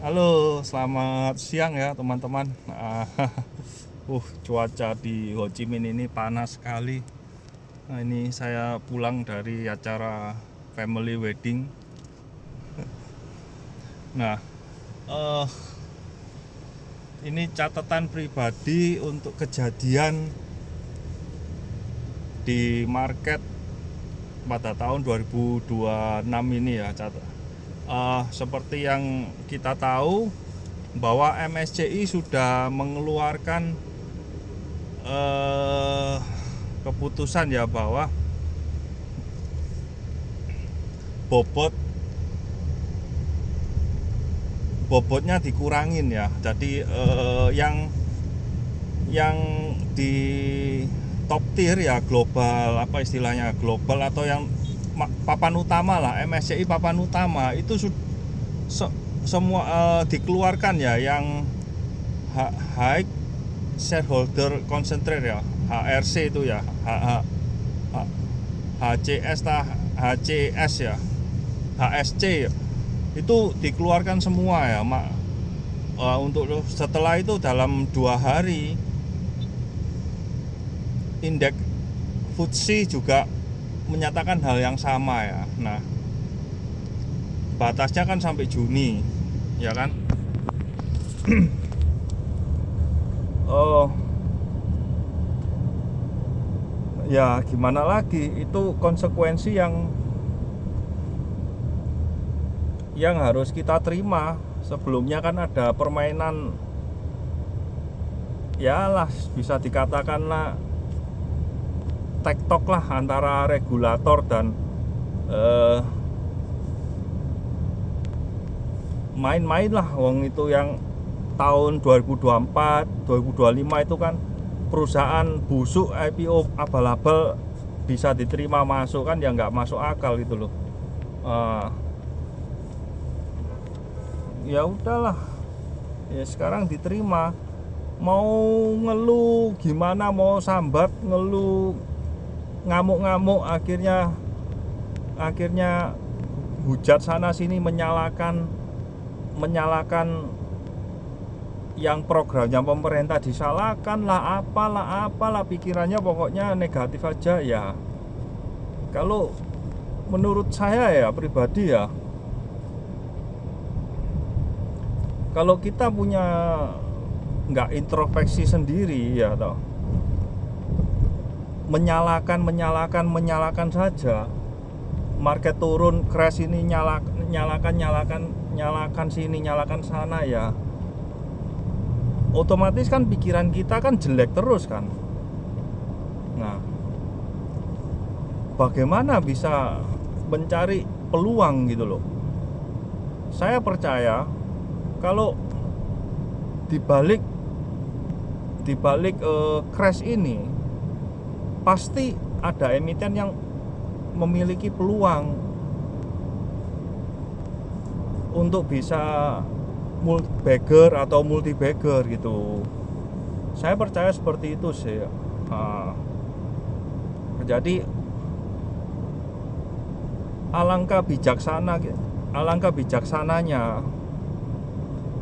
Halo, selamat siang ya teman-teman. Cuaca di Ho Chi Minh ini panas sekali. Nah, ini saya pulang dari acara family wedding. Nah, eh, ini catatan pribadi untuk kejadian di market pada tahun 2026 ini ya. Seperti yang kita tahu bahwa MSCI sudah mengeluarkan keputusan ya bahwa bobotnya dikurangin ya. Jadi yang di top tier ya global, apa istilahnya, global atau yang papan utama lah, MSCI papan utama itu semua dikeluarkan ya, yang high shareholder concentrate ya, HRC itu ya, HCS ya, HSC ya, itu dikeluarkan semua ya. Untuk setelah itu dalam 2 hari indeks FTSE juga menyatakan hal yang sama ya. Nah, batasnya kan sampai Juni, ya kan? Ya gimana lagi, itu konsekuensi yang harus kita terima. Sebelumnya kan ada permainan, ya lah bisa dikatakan lah tektok lah antara regulator dan main-main lah. Wong itu yang tahun 2024, 2025 itu kan perusahaan busuk IPO abal-abal bisa diterima masuk, kan ya nggak masuk akal gitu loh. Ya udahlah, ya sekarang diterima. Mau ngeluh gimana, mau sambat ngeluh ngamuk-ngamuk, akhirnya hujat sana sini, menyalakan yang programnya pemerintah disalahkan lah, apalah pikirannya pokoknya negatif aja ya. Kalau menurut saya ya pribadi ya, kalau kita punya nggak introspeksi sendiri ya toh, menyalakan saja, market turun, crash ini nyalakan sini, nyalakan sana ya, otomatis kan pikiran kita kan jelek terus kan. Nah, bagaimana bisa mencari peluang gitu loh. Saya percaya kalau dibalik crash ini pasti ada emiten yang memiliki peluang untuk bisa multi-bagger atau multi-bagger gitu. Saya percaya seperti itu sih. Jadi alangkah bijaksananya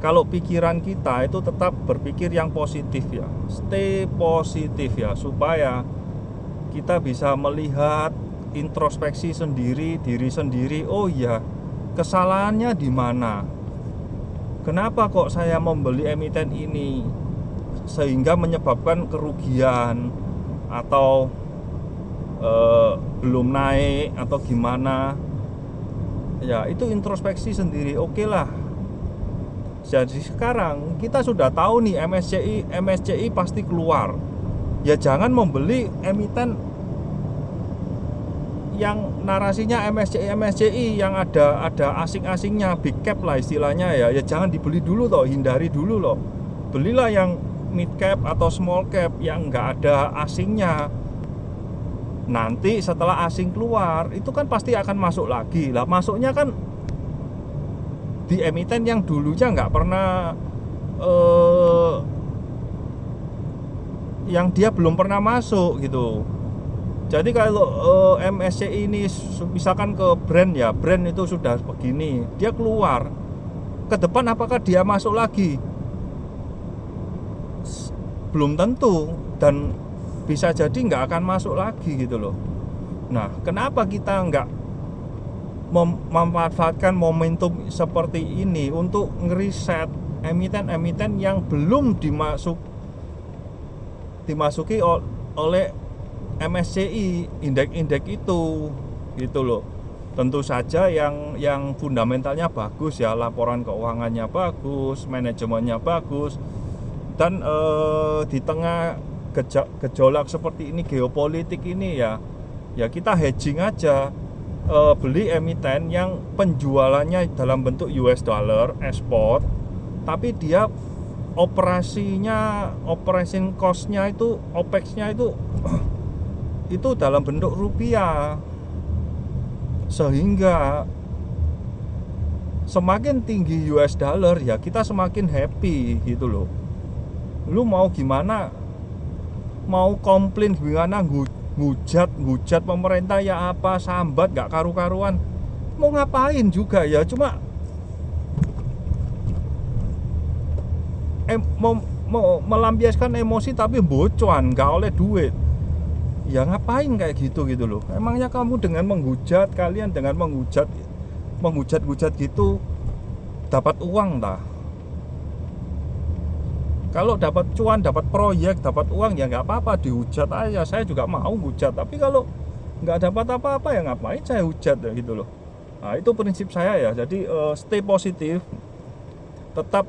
kalau pikiran kita itu tetap berpikir yang positif ya, stay positif ya, supaya kita bisa melihat, introspeksi sendiri, diri sendiri. Oh iya, kesalahannya di mana? Kenapa kok saya membeli emiten ini sehingga menyebabkan kerugian, atau belum naik atau gimana? Ya itu introspeksi sendiri. Oke lah. Jadi sekarang kita sudah tahu nih, MSCI pasti keluar. Ya jangan membeli emiten yang narasinya MSCI yang ada asing-asingnya, big cap lah istilahnya ya. Ya jangan dibeli dulu toh, hindari dulu loh. Belilah yang mid cap atau small cap yang nggak ada asingnya. Nanti setelah asing keluar, itu kan pasti akan masuk lagi. Lah masuknya kan di emiten yang dulunya nggak pernah, yang dia belum pernah masuk gitu. Jadi kalau MSCI ini misalkan ke brand ya, brand itu sudah begini, dia keluar ke depan apakah dia masuk lagi? Belum tentu, dan bisa jadi nggak akan masuk lagi gitu loh. Nah, kenapa kita nggak memanfaatkan momentum seperti ini untuk ngeriset emiten-emiten yang belum dimasuki oleh MSCI, indeks-indeks itu gitu loh. Tentu saja yang fundamentalnya bagus ya, laporan keuangannya bagus, manajemennya bagus, dan di tengah gejolak seperti ini, geopolitik ini ya kita hedging aja, beli emiten yang penjualannya dalam bentuk US dollar ekspor, tapi dia operation cost-nya itu, OPEX-nya itu dalam bentuk rupiah, sehingga semakin tinggi US dollar ya kita semakin happy gitu loh. Lu mau gimana, mau komplain gimana, ngujat pemerintah ya apa, sambat gak karu-karuan, mau ngapain juga ya, cuma mau melampiaskan emosi tapi bocuan, gak oleh duit. Ya ngapain kayak gitu loh. Emangnya kamu dengan kalian dengan menghujat gitu dapat uang tak? Kalau dapat cuan, dapat proyek, dapat uang ya nggak apa-apa, dihujat aja. Saya juga mau hujat, tapi kalau nggak dapat apa-apa ya ngapain saya hujat ya gitu loh. Nah, itu prinsip saya ya. Jadi stay positif, tetap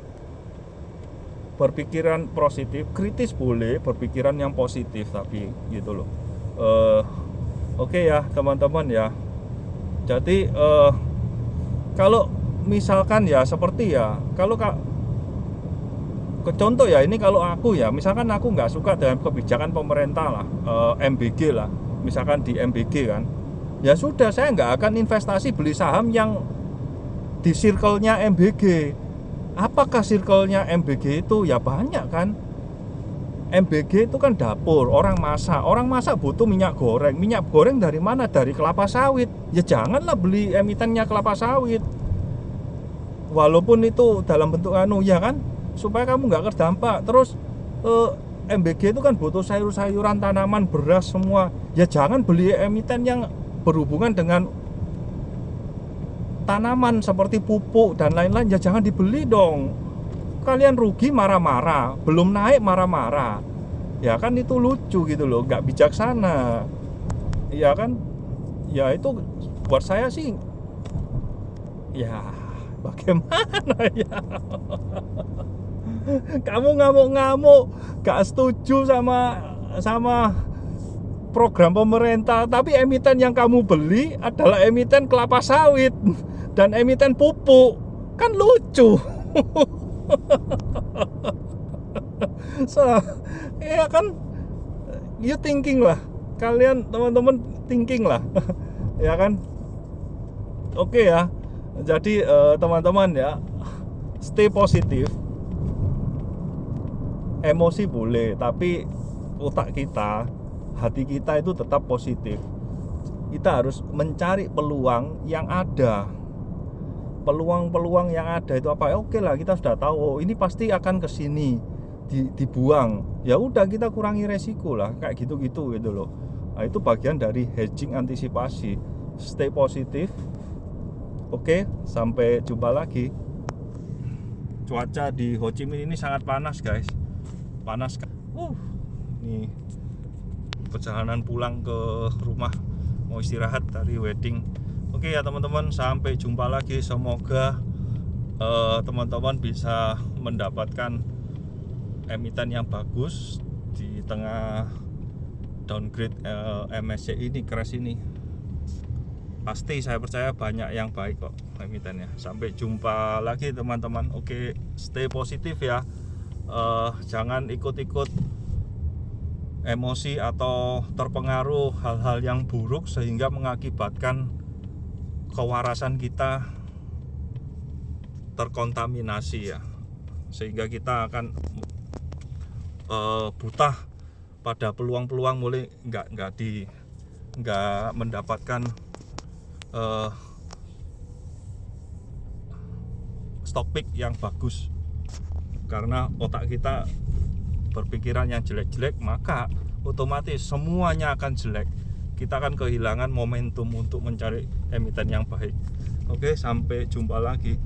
berpikiran positif, kritis boleh, berpikiran yang positif tapi gitu loh. Oke ya teman-teman ya. Jadi kalau misalkan ya seperti ya, kalau contoh ya, ini kalau aku ya, misalkan aku nggak suka dengan kebijakan pemerintah lah, MBG lah, misalkan di MBG kan, ya sudah, saya nggak akan investasi beli saham yang di circle-nya MBG. Apakah circle-nya MBG itu? Ya banyak kan. MBG itu kan dapur, orang masak butuh minyak goreng dari mana? Dari kelapa sawit. Ya janganlah beli emitennya kelapa sawit, walaupun itu dalam bentuk ya kan, supaya kamu nggak terdampak. Terus MBG itu kan butuh sayur-sayuran, tanaman, beras semua. Ya jangan beli emiten yang berhubungan dengan tanaman seperti pupuk dan lain-lain. Ya jangan dibeli dong. Kalian rugi marah-marah, belum naik marah-marah. Ya kan itu lucu gitu loh, nggak bijaksana. Ya kan, ya itu buat saya sih ya bagaimana ya. Kamu ngamuk-ngamuk gak setuju sama program pemerintah, tapi emiten yang kamu beli adalah emiten kelapa sawit dan emiten pupuk, kan lucu. So, ya kan, you thinking lah, kalian teman-teman thinking lah. Ya kan. Oke ya. Jadi teman-teman ya, stay positif. Emosi boleh, tapi otak kita, hati kita itu tetap positif. Kita harus mencari peluang yang ada. Peluang-peluang yang ada itu apa? Oke lah, kita sudah tahu, oh, ini pasti akan ke sini, dibuang. Ya udah, kita kurangi resiko lah, kayak gitu-gitu gitu loh. Nah, itu bagian dari hedging, antisipasi. Stay positif. Oke, sampai jumpa lagi. Cuaca di Ho Chi Minh ini sangat panas, guys. Panas. Nih perjalanan pulang ke rumah, mau istirahat dari wedding. Oke ya teman-teman, sampai jumpa lagi. Semoga teman-teman bisa mendapatkan emiten yang bagus di tengah downgrade MSCI ini, crash ini. Pasti saya percaya banyak yang baik kok emitennya. Sampai jumpa lagi teman-teman. Oke, stay positif ya. Jangan ikut-ikut emosi atau terpengaruh hal-hal yang buruk sehingga mengakibatkan kewarasan kita terkontaminasi ya, sehingga kita akan buta pada peluang-peluang, mulai nggak mendapatkan stock pick yang bagus. Karena otak kita berpikiran yang jelek-jelek, maka otomatis semuanya akan jelek. Kita akan kehilangan momentum untuk mencari emiten yang baik. Oke, sampai jumpa lagi.